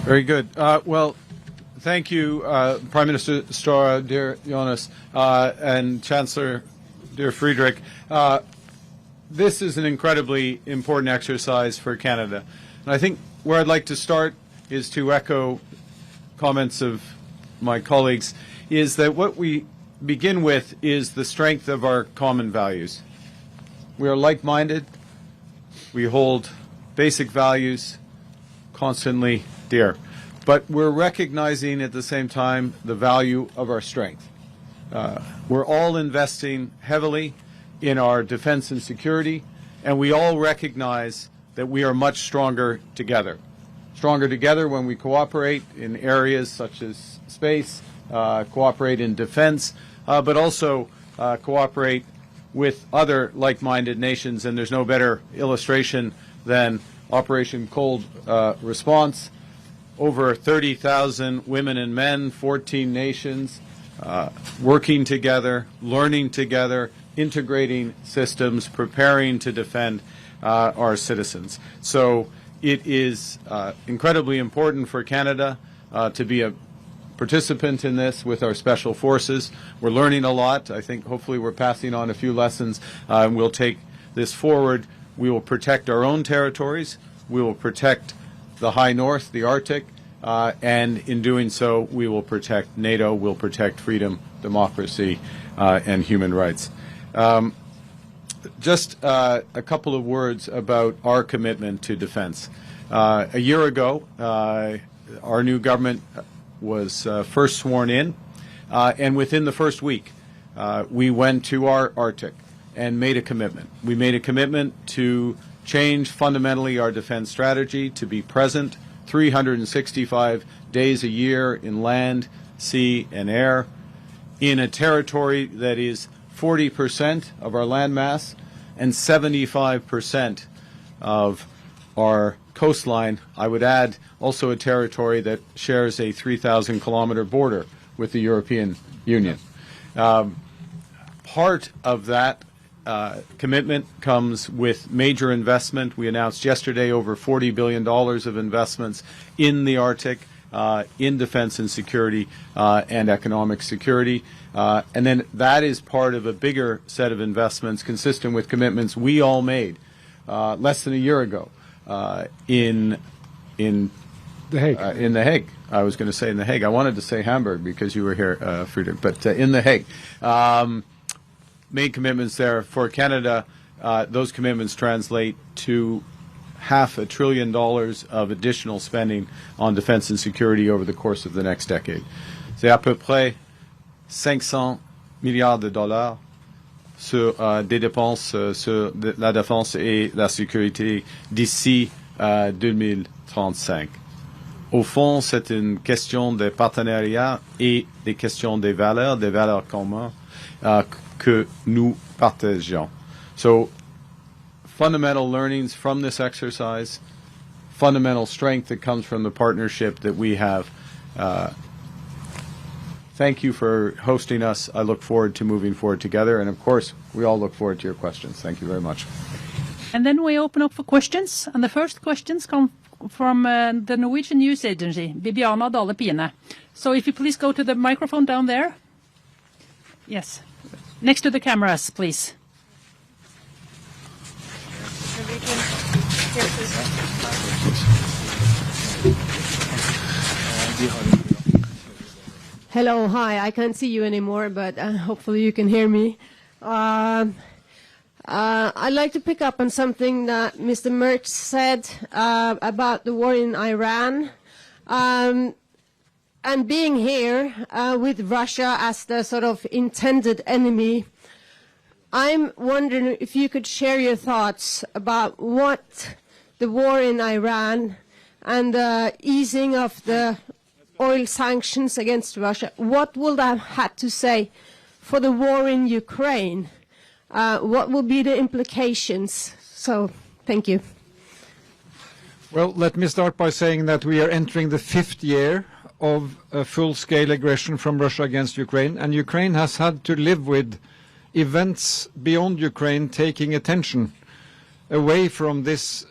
Very good. Well, thank you, Prime Minister Støre, dear Jonas, and Chancellor, dear Friedrich. This is an incredibly important exercise for Canada. And I think where I'd like to start is to echo comments of my colleagues, is that what we begin with is the strength of our common values. We are like-minded. We hold basic values constantly dear. But we're recognizing at the same time the value of our strength. We're all investing heavily in our defense and security, and we all recognize that we are much stronger together. Stronger together when we cooperate in areas such as space, cooperate in defense, but also cooperate with other like-minded nations. And there's no better illustration than Operation Cold Response. Over 30,000 women and men, 14 nations, working together, learning together, integrating systems, preparing to defend our citizens. So it is incredibly important for Canada to be a participant in this with our special forces. We're learning a lot. I think hopefully we're passing on a few lessons, and we'll take this forward. We will protect our own territories. We will protect the high north, the Arctic, and in doing so, we will protect NATO, we'll protect freedom, democracy, and human rights. Just a couple of words about our commitment to defense. A year ago, our new government was first sworn in, and within the first week, we went to our Arctic and made a commitment. We made a commitment to change fundamentally our defense strategy, to be present 365 days a year in land, sea, and air, in a territory that is 40% of our land mass and 75% of our coastline. I would add also a territory that shares a 3,000-kilometer border with the European Union. Part of that commitment comes with major investment. We announced yesterday over $40 billion of investments in the Arctic, in defense and security and economic security. And then that is part of a bigger set of investments consistent with commitments we all made less than a year ago in The Hague. In The Hague. I was going to say in The Hague. I wanted to say Hamburg because you were here, Friedrich, but in The Hague. Made commitments there for Canada. Those commitments translate to $500 billion of additional spending on defense and security over the course of the next decade. C'est à peu près 500 milliards de dollars sur des dépenses sur la défense et la sécurité d'ici 2035. Au fond, c'est une question de partenariat et des questions des valeurs communes que nous partageons. So, fundamental learnings from this exercise, fundamental strength that comes from the partnership that we have. Thank you for hosting us. I look forward to moving forward together, and of course, we all look forward to your questions. Thank you very much. And then we open up for questions, and the first questions come from the Norwegian news agency, Bibiana Dale Pine. So if you please go to the microphone down there. Yes. Next to the cameras, please. Hello, hi. I can't see you anymore, but hopefully you can hear me. I'd like to pick up on something that Mr. Merz said about the war in Iran. And being here with Russia as the sort of intended enemy, I'm wondering if you could share your thoughts about what the war in Iran and the easing of the oil sanctions against Russia, what will that have to say for the war in Ukraine? What will be the implications? So, thank you. Well, let me start by saying that we are entering the 5th year of a full-scale aggression from Russia against Ukraine, and Ukraine has had to live with events beyond Ukraine taking attention away from this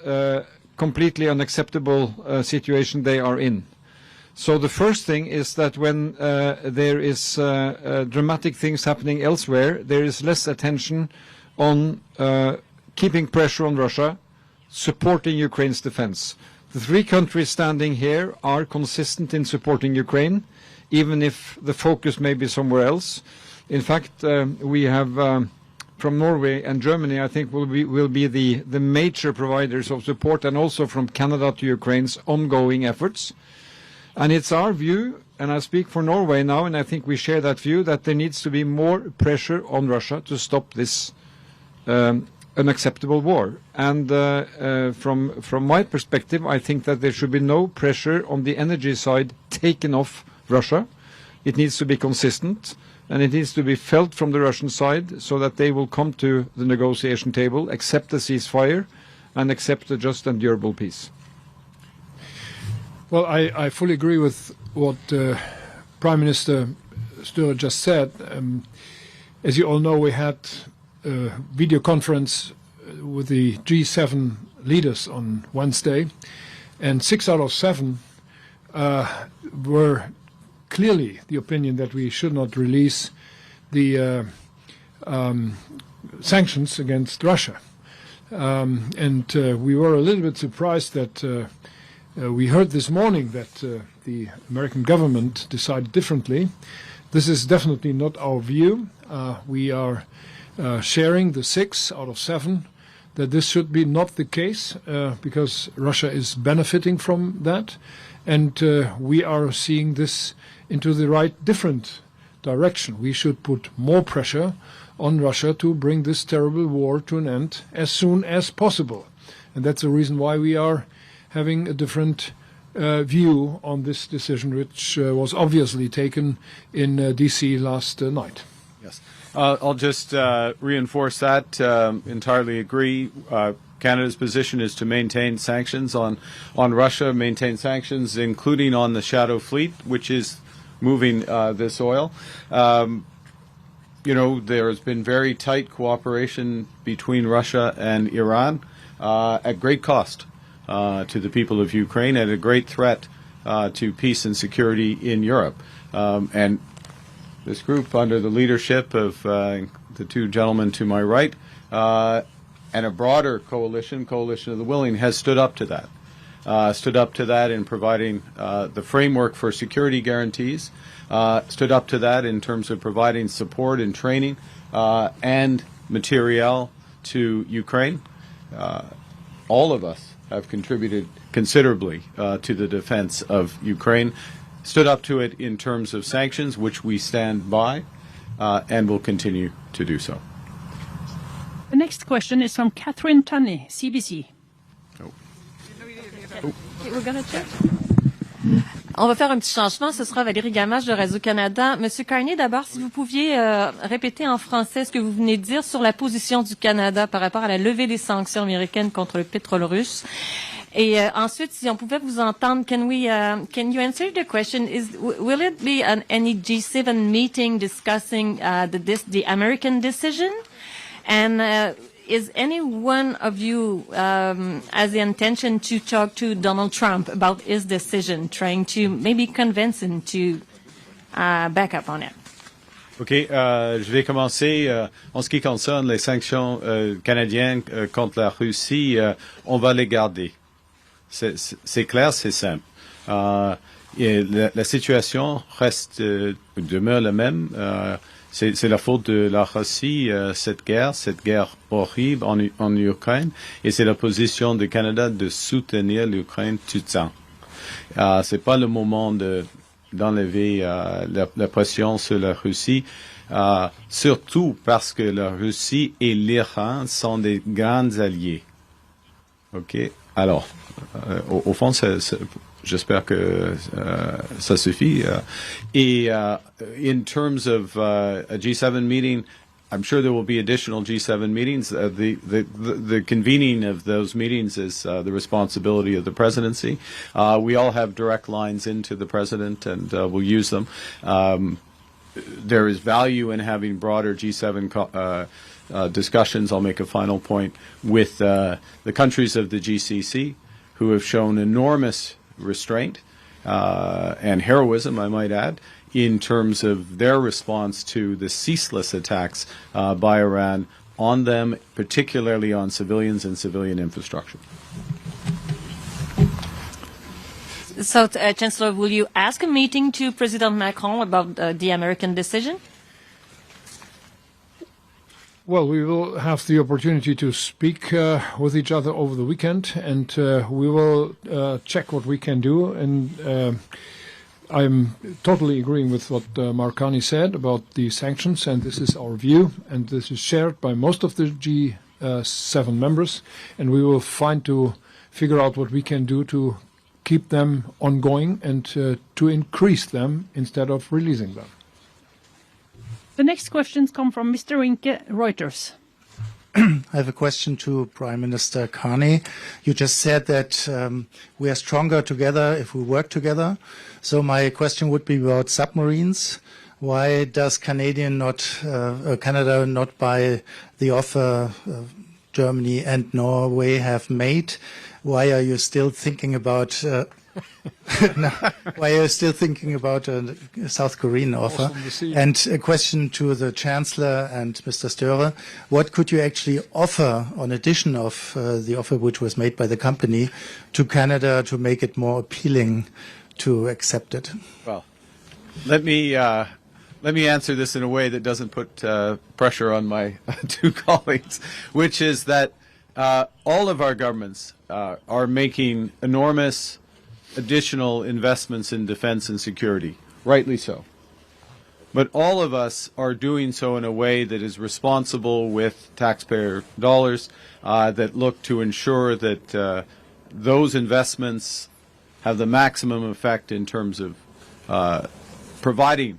completely unacceptable situation they are in. So the first thing is that when there is dramatic things happening elsewhere, there is less attention on keeping pressure on Russia, supporting Ukraine's defense. The three countries standing here are consistent in supporting Ukraine, even if the focus may be somewhere else. In fact, we have from Norway and Germany, I think, will be the major providers of support, and also from Canada to Ukraine's ongoing efforts. And it's our view, and I speak for Norway now, and I think we share that view, that there needs to be more pressure on Russia to stop this unacceptable war. And from my perspective, I think that there should be no pressure on the energy side taken off Russia. It needs to be consistent, and it needs to be felt from the Russian side so that they will come to the negotiation table, accept the ceasefire, and accept a just and durable peace. Well, I fully agree with what Prime Minister Støre just said. As you all know, we had a video conference with the G7 leaders on Wednesday, and 6 out of 7 were clearly the opinion that we should not release the sanctions against Russia. And we were a little bit surprised that we heard this morning that the American government decided differently. This is definitely not our view. We are sharing the 6 out of 7 that this should be not the case because Russia is benefiting from that, and we are seeing this into the right different direction. We should put more pressure on Russia to bring this terrible war to an end as soon as possible, and that's the reason why we are having a different view on this decision, which was obviously taken in D.C. last night. Yes. I'll just reinforce that. Entirely agree. Canada's position is to maintain sanctions on Russia, maintain sanctions, including on the Shadow Fleet, which is moving this oil. You know, there has been very tight cooperation between Russia and Iran at great cost to the people of Ukraine, and a great threat to peace and security in Europe. And this group, under the leadership of the two gentlemen to my right, and a broader coalition of the willing, has stood up to that. In providing the framework for security guarantees, stood up to that in terms of providing support and training and materiel to Ukraine. All of us have contributed considerably to the defense of Ukraine, stood up to it in terms of sanctions, which we stand by and will continue to do so. The next question is from Catherine Tunney, CBC. Oh. Okay, we're gonna check. On va faire un petit changement. Ce sera Valérie Gamache de Radio-Canada. Monsieur Carney, d'abord, si vous pouviez répéter en français ce que vous venez de dire sur la position du Canada par rapport à la levée des sanctions américaines contre le pétrole russe. Et ensuite, si on pouvait vous entendre, can you answer the question? Will it be any G7 meeting discussing the American decision? And is any one of you has the intention to talk to Donald Trump about his decision, trying to maybe convince him to back up on it? OK, je vais commencer. En ce qui concerne les sanctions canadiennes contre la Russie, on va les garder. C'est clair, c'est simple. Et la situation demeure la même. C'est la faute de la Russie, cette guerre horrible en Ukraine, et c'est la position du Canada de soutenir l'Ukraine tout le temps. C'est pas le moment d'enlever la pression sur la Russie, surtout parce que la Russie et l'Iran sont des grands alliés. OK? Alors, au fond, j'espère que ça suffit. Et in terms of a G7 meeting, I'm sure there will be additional G7 meetings. The convening of those meetings is the responsibility of the presidency. We all have direct lines into the president, and we'll use them. There is value in having broader G7 discussions. I'll make a final point with the countries of the GCC, who have shown enormous restraint and heroism, I might add, in terms of their response to the ceaseless attacks by Iran on them, particularly on civilians and civilian infrastructure. So, Chancellor, will you ask a meeting to President Macron about the American decision? Well, we will have the opportunity to speak with each other over the weekend, and we will check what we can do. And I'm totally agreeing with what Mark Carney said about the sanctions, and this is our view, and this is shared by most of the G7 members, and we will figure out what we can do to keep them ongoing and to increase them instead of releasing them. The next questions come from Mr. Winke, Reuters. I have a question to Prime Minister Carney. You just said that we are stronger together if we work together. So my question would be about submarines. Why does Canada not buy the offer Germany and Norway have made? Why are you still thinking about why are you still thinking about a South Korean offer? And a question to the Chancellor and Mr. Støre. What could you actually offer on addition of the offer which was made by the company to Canada to make it more appealing to accept it? Well, let me answer this in a way that doesn't put pressure on my two colleagues, which is that all of our governments are making enormous additional investments in defense and security, rightly so. But all of us are doing so in a way that is responsible with taxpayer dollars, that look to ensure that those investments have the maximum effect in terms of providing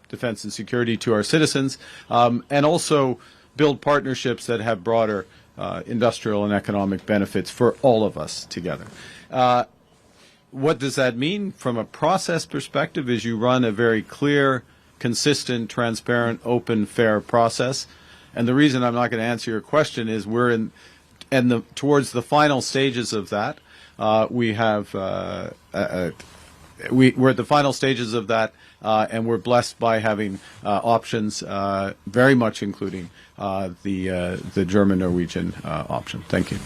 defense and security to our citizens, and also build partnerships that have broader industrial and economic benefits for all of us together. What does that mean from a process perspective is you run a very clear, consistent, transparent, open, fair process. And the reason I'm not going to answer your question is we're towards the final stages of that. We're at the final stages of that, and we're blessed by having options, very much including the German-Norwegian option. Thank you.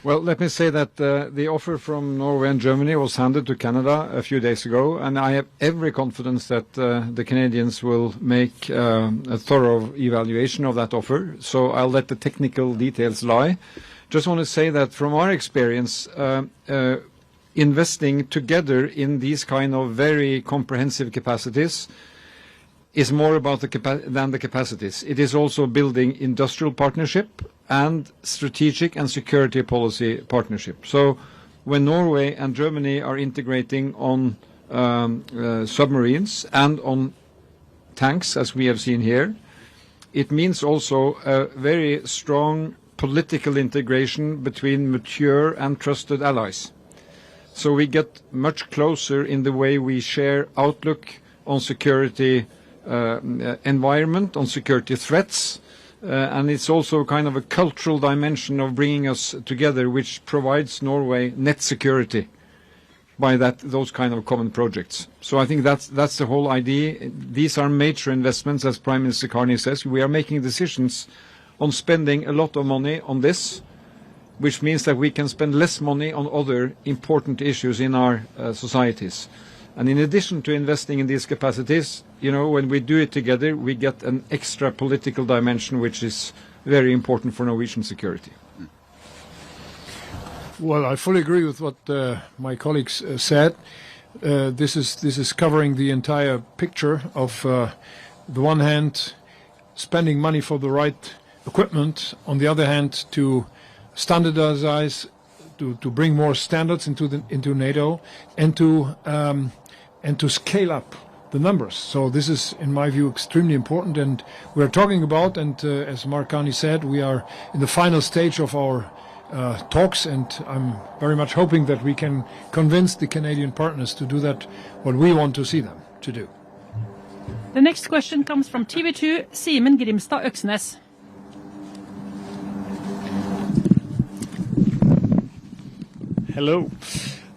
Well, let me say that the offer from Norway and Germany was handed to Canada a few days ago, and I have every confidence that the Canadians will make a thorough evaluation of that offer. So I'll let the technical details lie. Just want to say that from our experience, investing together in these kind of very comprehensive capacities is more about than the capacities. It is also building industrial partnership and strategic and security policy partnership. So when Norway and Germany are integrating on submarines and on tanks, as we have seen here, it means also a very strong political integration between mature and trusted allies. So we get much closer in the way we share outlook on security environment, on security threats, and it's also kind of a cultural dimension of bringing us together, which provides Norway net security by those kind of common projects. So I think that's the whole idea. These are major investments, as Prime Minister Carney says. We are making decisions on spending a lot of money on this, which means that we can spend less money on other important issues in our societies. And in addition to investing in these capacities, when we do it together, we get an extra political dimension, which is very important for Norwegian security. Well, I fully agree with what my colleagues said. This is covering the entire picture of, the one hand, spending money for the right equipment, on the other hand, to standardize, to bring more standards into NATO, and to scale up the numbers. So this is, in my view, extremely important, and we're talking about, and as Mark Carney said, we are in the final stage of our talks, and I'm very much hoping that we can convince the Canadian partners to do that, what we want to see them to do. The next question comes from TV2, Simen Grimstad Øksnes. Hello.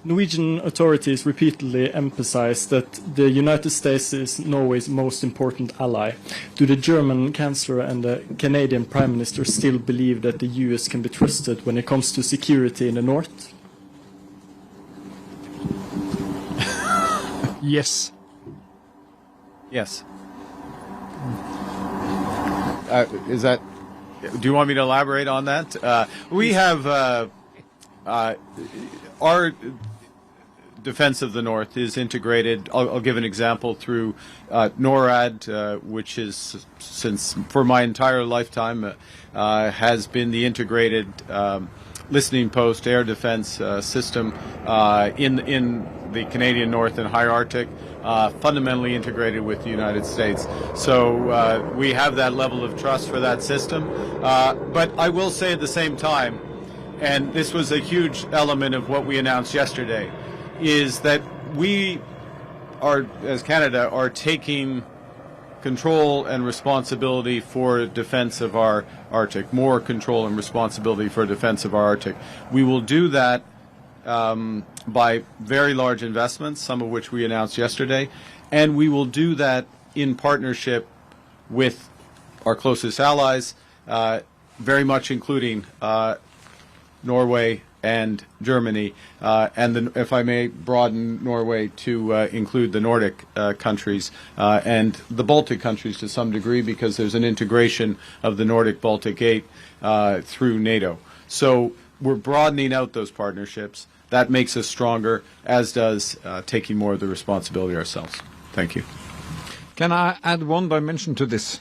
Norwegian authorities repeatedly emphasize that the United States is Norway's most important ally. Do the German Chancellor and the Canadian Prime Minister still believe that the US can be trusted when it comes to security in the north? Yes. Yes. Is that? Do you want me to elaborate on that? We have our defense of the North is integrated. I'll give an example through NORAD, which is, since for my entire lifetime, has been the integrated listening post air defense system in the Canadian North and High Arctic, fundamentally integrated with the United States. So we have that level of trust for that system. But I will say at the same time, and this was a huge element of what we announced yesterday, is that we are, as Canada, are taking control and responsibility for defense of our Arctic, more control and responsibility for defense of our Arctic. We will do that by very large investments, some of which we announced yesterday, and we will do that in partnership with our closest allies, very much including Norway and Germany, and if I may broaden Norway to include the Nordic countries and the Baltic countries to some degree, because there's an integration of the Nordic-Baltic 8 through NATO. So we're broadening out those partnerships. That makes us stronger, as does taking more of the responsibility ourselves. Thank you. Can I add one dimension to this?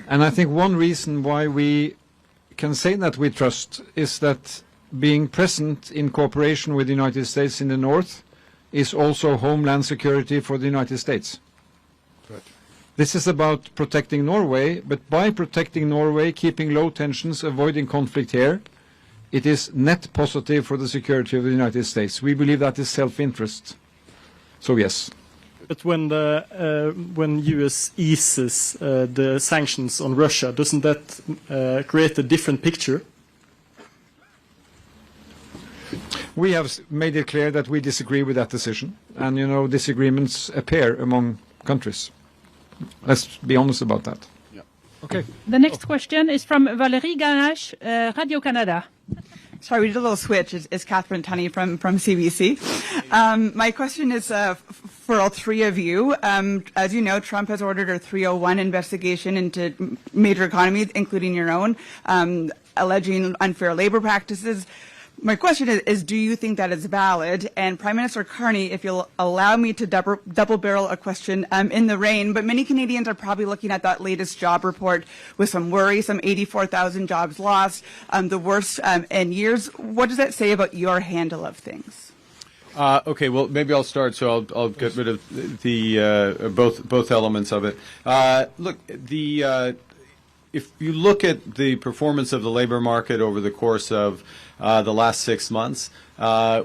And I think one reason why we can say that we trust is that being present in cooperation with the United States in the north is also homeland security for the United States. Right. This is about protecting Norway, but by protecting Norway, keeping low tensions, avoiding conflict here, it is net positive for the security of the United States. We believe that is self-interest. So yes. But when US eases the sanctions on Russia, doesn't that create a different picture? We have made it clear that we disagree with that decision, and disagreements appear among countries. Let's be honest about that. Yeah. Okay. The next question is from Valérie Ganache, Radio-Canada. Sorry, we did a little switch. It's Catherine Tunney from CBC. My question is for all three of you. As you know, Trump has ordered a 301 investigation into major economies, including your own, alleging unfair labor practices. My question is, do you think that is valid? And Prime Minister Carney, if you'll allow me to double barrel a question in the rain, but many Canadians are probably looking at that latest job report with some worry, some 84,000 jobs lost, the worst in years. What does that say about your handle of things? Okay, well, maybe I'll start, so I'll get rid of the both elements of it. Look, if you look at the performance of the labor market over the course of the last 6 months,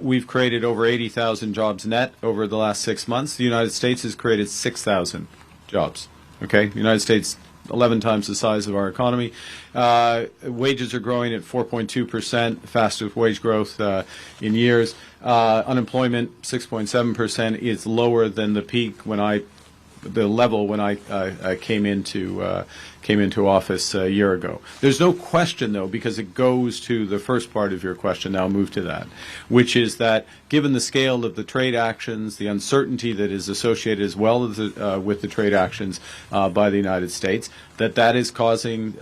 we've created over 80,000 jobs net over the last 6 months. The United States has created 6,000 jobs. Okay, the United States, 11 times the size of our economy. Wages are growing at 4.2%, fastest wage growth in years. Unemployment, 6.7%, is lower than the peak the level when I came into office a year ago. There's no question, though, because it goes to the first part of your question. Now I'll move to that, which is that given the scale of the trade actions, the uncertainty that is associated as well as with the trade actions by the United States, that is causing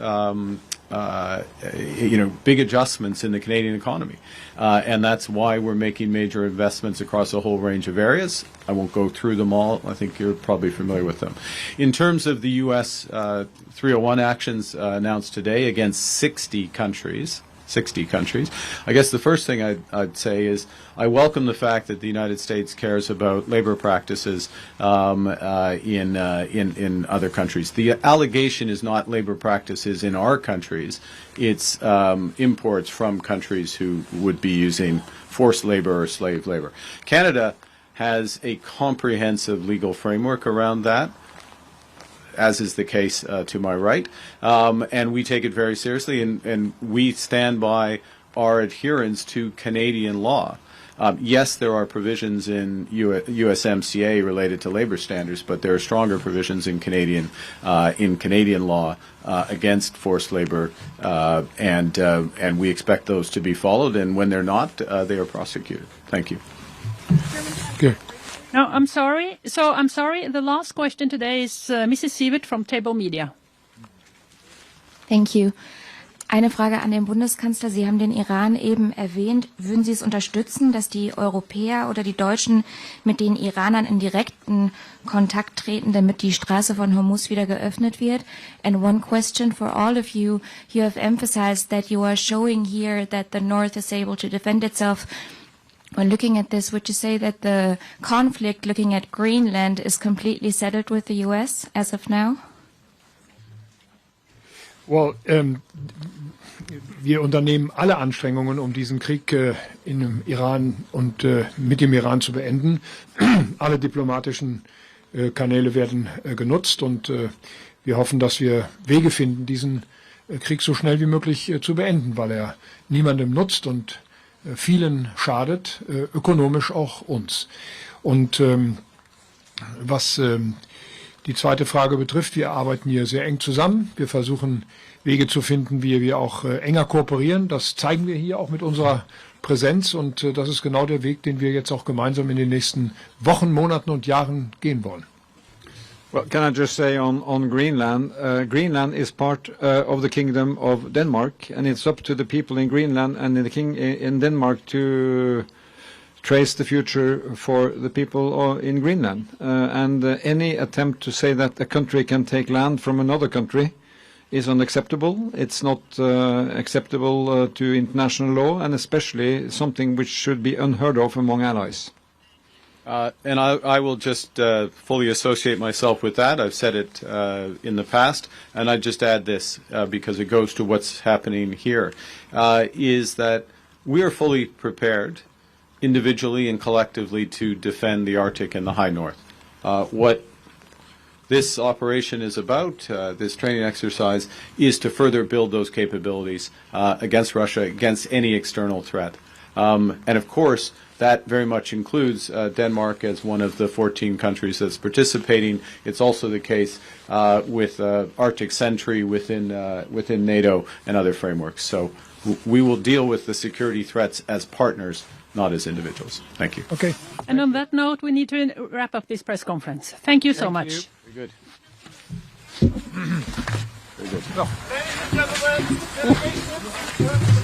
big adjustments in the Canadian economy. And that's why we're making major investments across a whole range of areas. I won't go through them all. I think you're probably familiar with them. In terms of the U.S. 301 actions announced today against 60 countries, I guess the first thing I'd say is I welcome the fact that the United States cares about labor practices in other countries. The allegation is not labor practices in our countries. It's imports from countries who would be using forced labor or slave labor. Canada has a comprehensive legal framework around that, as is the case to my right, and we take it very seriously, and we stand by our adherence to Canadian law. Yes, there are provisions in USMCA related to labor standards, but there are stronger provisions in Canadian law against forced labor, and we expect those to be followed. And when they're not, they are prosecuted. Thank you. Okay. No, I'm sorry. So I'm sorry. The last question today is Mrs. Sievert from Table Media. Thank you. Eine Frage an den Bundeskanzler. Sie haben den Iran eben erwähnt. Würden Sie es unterstützen, dass die Europäer oder die Deutschen mit den Iranern in direkten Kontakt treten, damit die Straße von Hormuz wieder geöffnet wird? And one question for all of you. You have emphasized that you are showing here that the North is able to defend itself. When looking at this, would you say that the conflict looking at Greenland is completely settled with the U.S. as of now? Well, wir unternehmen alle Anstrengungen, um diesen Krieg in dem Iran und mit dem Iran zu beenden. Alle diplomatischen Kanäle werden genutzt und wir hoffen, dass wir Wege finden, diesen Krieg so schnell wie möglich zu beenden, weil er niemandem nutzt und vielen schadet, ökonomisch auch uns. Und was die zweite Frage betrifft, wir arbeiten hier sehr eng zusammen. Wir versuchen Wege zu finden, wie wir auch enger kooperieren. Das zeigen wir hier auch mit unserer Präsenz und das ist genau der Weg, den wir jetzt auch gemeinsam in den nächsten Wochen, Monaten und Jahren gehen wollen. Well, can I just say on Greenland, Greenland is part of the Kingdom of Denmark, and it's up to the people in Greenland and in Denmark to trace the future for the people in Greenland. And any attempt to say that a country can take land from another country is unacceptable. It's not acceptable to international law, and especially something which should be unheard of among allies. And I will just fully associate myself with that. I've said it in the past, and I just add this because it goes to what's happening here, is that we are fully prepared individually and collectively to defend the Arctic and the High North. What this operation is about, this training exercise, is to further build those capabilities against Russia, against any external threat. And of course, that very much includes Denmark as one of the 14 countries that's participating. It's also the case with Arctic Sentry within NATO and other frameworks. So we will deal with the security threats as partners, not as individuals. Thank you. Okay. And on that note, we need to wrap up this press conference. Thank you so much. Very good. Very good. Ladies and gentlemen,